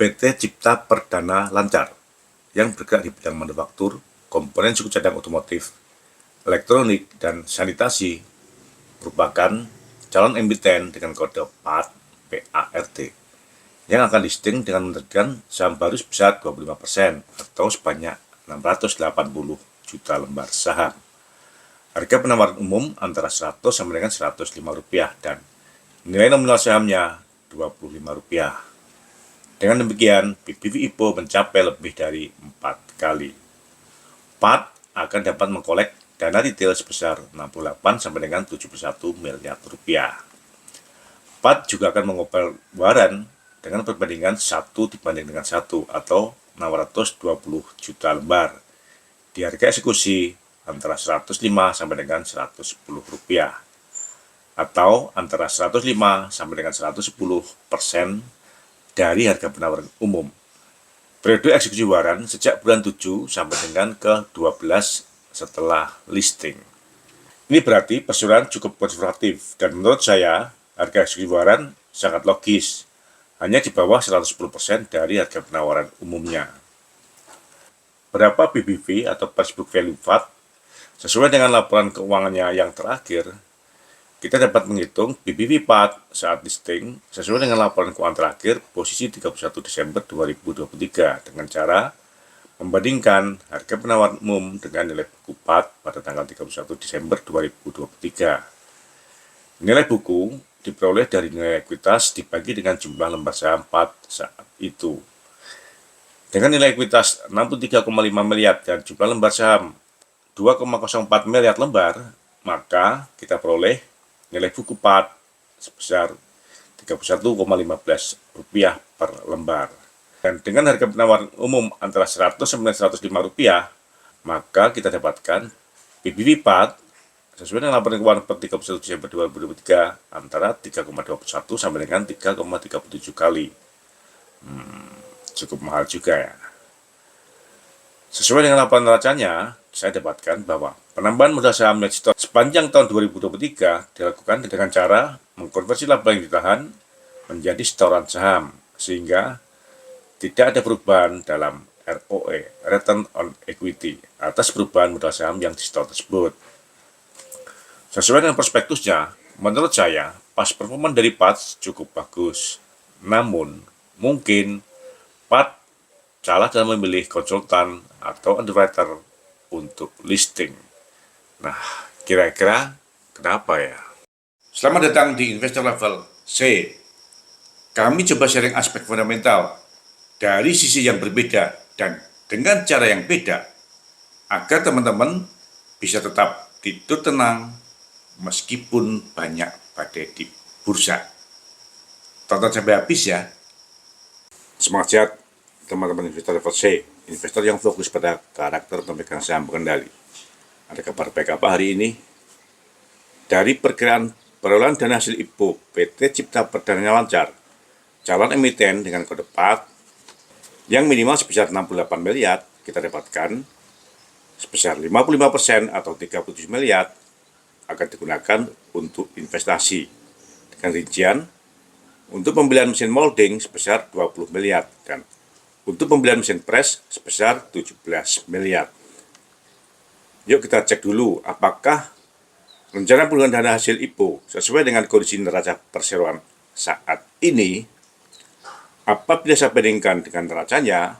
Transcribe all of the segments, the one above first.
PT Cipta Perdana Lancar yang bergerak di bidang manufaktur, komponen suku cadang otomotif, elektronik, dan sanitasi merupakan calon emiten dengan kode PART yang akan listing dengan menerbitkan saham baru sebesar 25% atau sebanyak 680 juta lembar saham. Harga penawaran umum antara 100 sampai dengan 105 rupiah dan nilai nominal sahamnya Rp25. Dengan demikian, BBV IPO mencapai lebih dari 4 kali. PART akan dapat mengkolek dana retail sebesar 68 sampai dengan 71 miliar rupiah. PART juga akan mengopel waran dengan perbandingan 1 dibanding dengan 1 atau 620 juta lembar di harga eksekusi antara 105 sampai dengan 110 rupiah atau antara 105 sampai dengan 110% dari harga penawaran umum. Periode eksekusi waran sejak bulan 7 sampai dengan ke-12 setelah listing. Ini berarti perseroan cukup konservatif dan menurut saya harga eksekusi waran sangat logis, hanya di bawah 110% dari harga penawaran umumnya. Berapa BBV atau price book value PART? Sesuai dengan laporan keuangannya yang terakhir, kita dapat menghitung BBV PART saat listing sesuai dengan laporan keuangan terakhir posisi 31 Desember 2023 dengan cara membandingkan harga penawaran umum dengan nilai buku PART pada tanggal 31 Desember 2023. Nilai buku diperoleh dari nilai ekuitas dibagi dengan jumlah lembar saham PART saat itu. Dengan nilai ekuitas 63,5 miliar dan jumlah lembar saham 2,04 miliar lembar, maka kita peroleh nilai buku PART sebesar Rp31,15 per lembar. Dan dengan harga penawaran umum antara 100 sampai 105 rupiah, maka kita dapatkan BBV PART sesuai dengan laporan keuangan per 31 Desember 2023 antara 3,21 sampai dengan 3,37 kali. Cukup mahal juga ya. Sesuai dengan laporan neracanya, saya dapatkan bahwa penambahan modal saham Netstor sepanjang tahun 2023 dilakukan dengan cara mengkonversi laba yang ditahan menjadi setoran saham, sehingga tidak ada perubahan dalam ROE, Return on Equity, atas perubahan modal saham yang disetor tersebut. Sesuai dengan prospektusnya, menurut saya, past performance dari PART cukup bagus. Namun, mungkin PART salah dalam memilih konsultan atau underwriter untuk listing. Nah, kira-kira kenapa ya? Selamat datang di Investor Level C. Kami coba sharing aspek fundamental dari sisi yang berbeda dan dengan cara yang beda agar teman-teman bisa tetap tidur tenang meskipun banyak badai di bursa. Tonton sampai habis ya. Semangat sehat teman-teman investor level C, investor yang fokus pada karakter pemegang saham pengendali. Ada kabar baik apa hari ini? Dari perkiraan perolehan dana hasil IPO PT Cipta Perdana Lancar, calon emiten dengan kode PART yang minimal sebesar 68 miliar, kita dapatkan sebesar 55% atau 37 miliar akan digunakan untuk investasi dengan rincian untuk pembelian mesin molding sebesar 20 miliar dan untuk pembelian mesin press sebesar 17 miliar. Yuk kita cek dulu apakah rencana penggunaan dana hasil IPO sesuai dengan kondisi neraca perseroan saat ini. Apabila saya bandingkan dengan neracanya,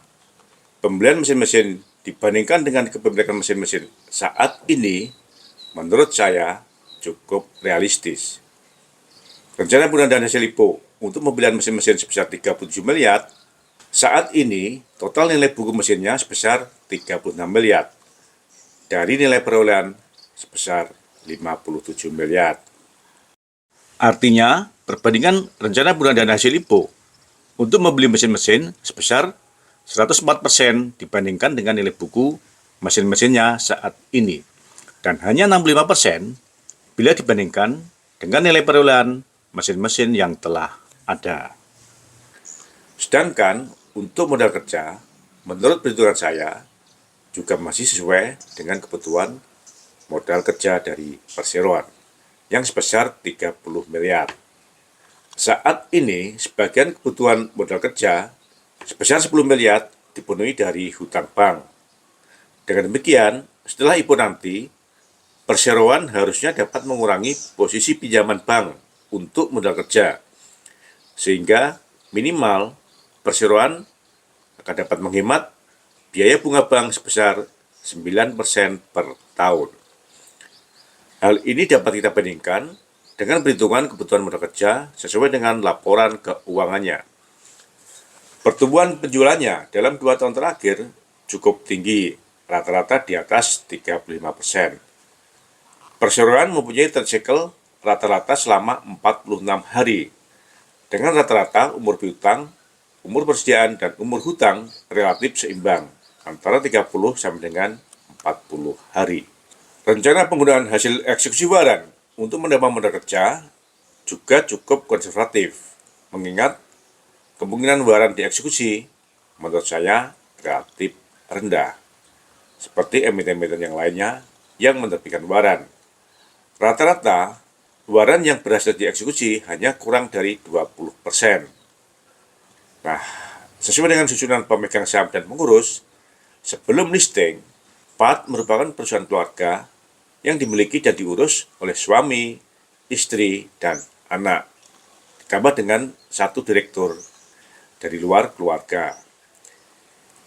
pembelian mesin-mesin dibandingkan dengan kepemilikan mesin-mesin saat ini, menurut saya cukup realistis. Rencana penggunaan dana hasil IPO untuk pembelian mesin-mesin sebesar 37 miliar, saat ini total nilai buku mesinnya sebesar 36 miliar dari nilai perolehan sebesar 57 miliar. Artinya, perbandingan rencana penggunaan dana hasil IPO untuk membeli mesin-mesin sebesar 104% dibandingkan dengan nilai buku mesin-mesinnya saat ini dan hanya 65% bila dibandingkan dengan nilai perolehan mesin-mesin yang telah ada. Sedangkan untuk modal kerja, menurut perhitungan saya, juga masih sesuai dengan kebutuhan modal kerja dari perseroan yang sebesar 30 miliar. Saat ini, sebagian kebutuhan modal kerja sebesar 10 miliar dipenuhi dari hutang bank. Dengan demikian, setelah IPO nanti, perseroan harusnya dapat mengurangi posisi pinjaman bank untuk modal kerja, sehingga minimal perseroan akan dapat menghemat biaya bunga bank sebesar 9% per tahun. Hal ini dapat kita bandingkan dengan perhitungan kebutuhan modal kerja sesuai dengan laporan keuangannya. Pertumbuhan penjualannya dalam 2 tahun terakhir cukup tinggi, rata-rata di atas 35%. Perseroan mempunyai track cycle rata-rata selama 46 hari, dengan rata-rata umur piutang, umur persediaan, dan umur hutang relatif seimbang, antara 30 sampai dengan 40 hari. Rencana penggunaan hasil eksekusi waran untuk menambah modal kerja juga cukup konservatif, mengingat kemungkinan waran dieksekusi menurut saya relatif rendah, seperti emiten-emiten yang lainnya yang menerbitkan waran. Rata-rata, waran yang berhasil dieksekusi hanya kurang dari 20%. Nah, sesuai dengan susunan pemegang saham dan pengurus, sebelum listing, PAT merupakan perusahaan keluarga yang dimiliki dan diurus oleh suami, istri, dan anak, ditambah dengan satu direktur dari luar keluarga.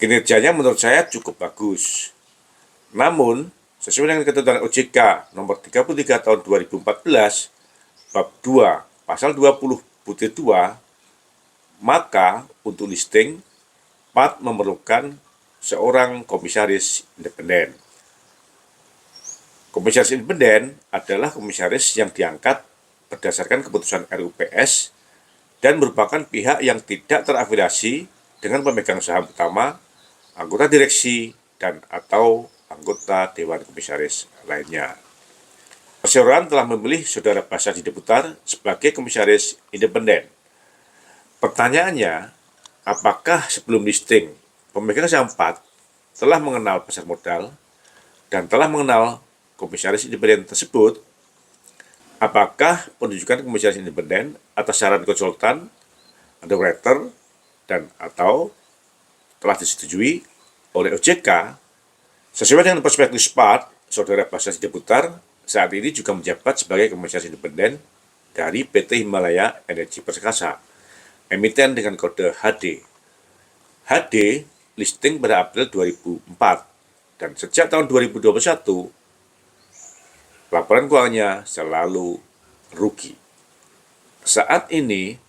Kinerjanya menurut saya cukup bagus. Namun, sesuai dengan ketentuan OJK nomor 33 tahun 2014, bab 2, pasal 20 butir 2, maka untuk listing, PAT memerlukan seorang komisaris independen. Komisaris independen adalah komisaris yang diangkat berdasarkan keputusan RUPS dan merupakan pihak yang tidak terafiliasi dengan pemegang saham utama, anggota direksi, dan atau anggota Dewan Komisaris lainnya. Perseroan telah memilih Saudara Basar Sideputar sebagai komisaris independen. Pertanyaannya, apakah sebelum listing, pemegang saham PAT telah mengenal pasar modal dan telah mengenal komisaris independen tersebut? Apakah penunjukan komisaris independen atas saran konsultan, underwriter, dan atau telah disetujui oleh OJK? Sesuai dengan perspektif PAT, Saudara Basar Sideputar saat ini juga menjabat sebagai komisaris independen dari PT Himalaya Energi Perkasa, emiten dengan kode HD. HD listing pada April 2004, dan sejak tahun 2021, laporan keuangannya selalu rugi. Saat ini,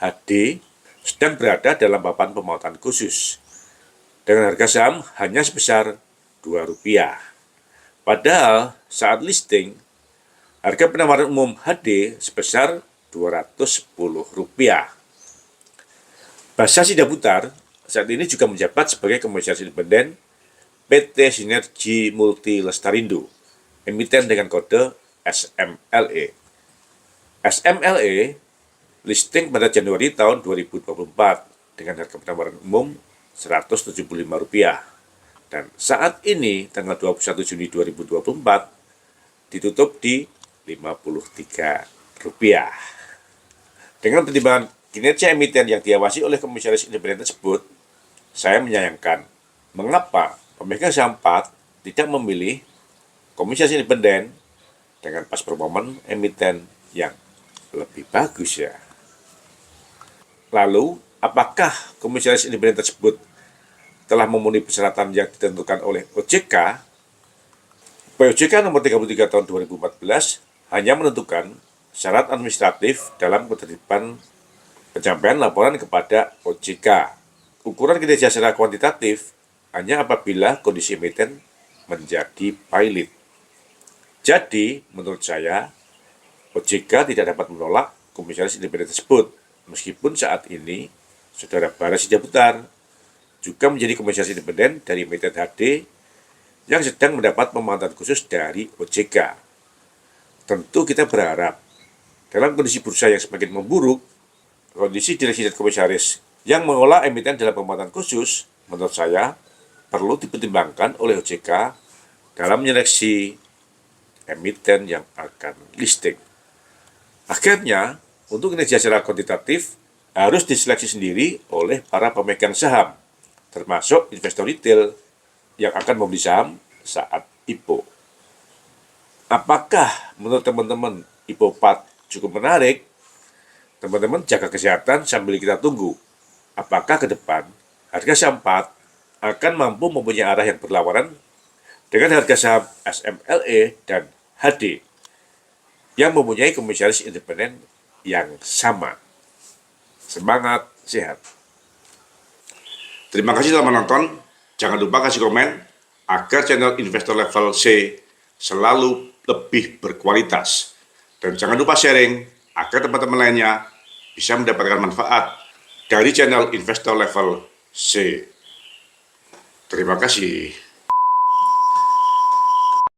HD sedang berada dalam papan pemotongan khusus, dengan harga saham hanya sebesar Rp2. Padahal saat listing, harga penawaran umum HD sebesar Rp210. Basar Sideputar saat ini juga menjabat sebagai komisaris independen PT Sinergi Multi Lestarindo, emiten dengan kode SMLE. SMLE listing pada Januari tahun 2024 dengan harga penawaran umum Rp175. Dan saat ini, tanggal 21 Juni 2024, ditutup di Rp53. Dengan pertimbangan kinerja emiten yang diawasi oleh komisaris independen tersebut, saya menyayangkan mengapa pemegang saham PAT tidak memilih komisaris independen dengan pas performan emiten yang lebih bagus ya. Lalu, apakah komisaris independen tersebut telah memenuhi persyaratan yang ditentukan oleh OJK? POJK nomor 33 tahun 2014 hanya menentukan syarat administratif dalam ketertiban penyampaian laporan kepada OJK. Ukuran kinerja secara kuantitatif hanya apabila kondisi emiten menjadi pilot. Jadi, menurut saya, OJK tidak dapat menolak komisaris independen tersebut, meskipun saat ini Saudara Basar Sideputar juga menjadi komisaris independen dari emiten HD yang sedang mendapat pemantauan khusus dari OJK. Tentu kita berharap dalam kondisi bursa yang semakin memburuk, kondisi direksi dan komisaris yang mengelola emiten dalam pemantauan khusus, menurut saya, perlu dipertimbangkan oleh OJK dalam menyeleksi emiten yang akan listing. Akhirnya, untuk kinerja secara kuantitatif, harus diseleksi sendiri oleh para pemegang saham, termasuk investor retail yang akan membeli saham saat IPO. Apakah menurut teman-teman IPO 4 cukup menarik? Teman-teman jaga kesehatan sambil kita tunggu. Apakah ke depan harga saham 4 akan mampu mempunyai arah yang berlawanan dengan harga saham SMLE dan HD yang mempunyai komisaris independen yang sama. Semangat, sehat. Terima kasih telah menonton. Jangan lupa kasih komen agar channel Investor Level C selalu lebih berkualitas. Dan jangan lupa sharing agar teman-teman lainnya bisa mendapatkan manfaat dari channel Investor Level C. Terima kasih.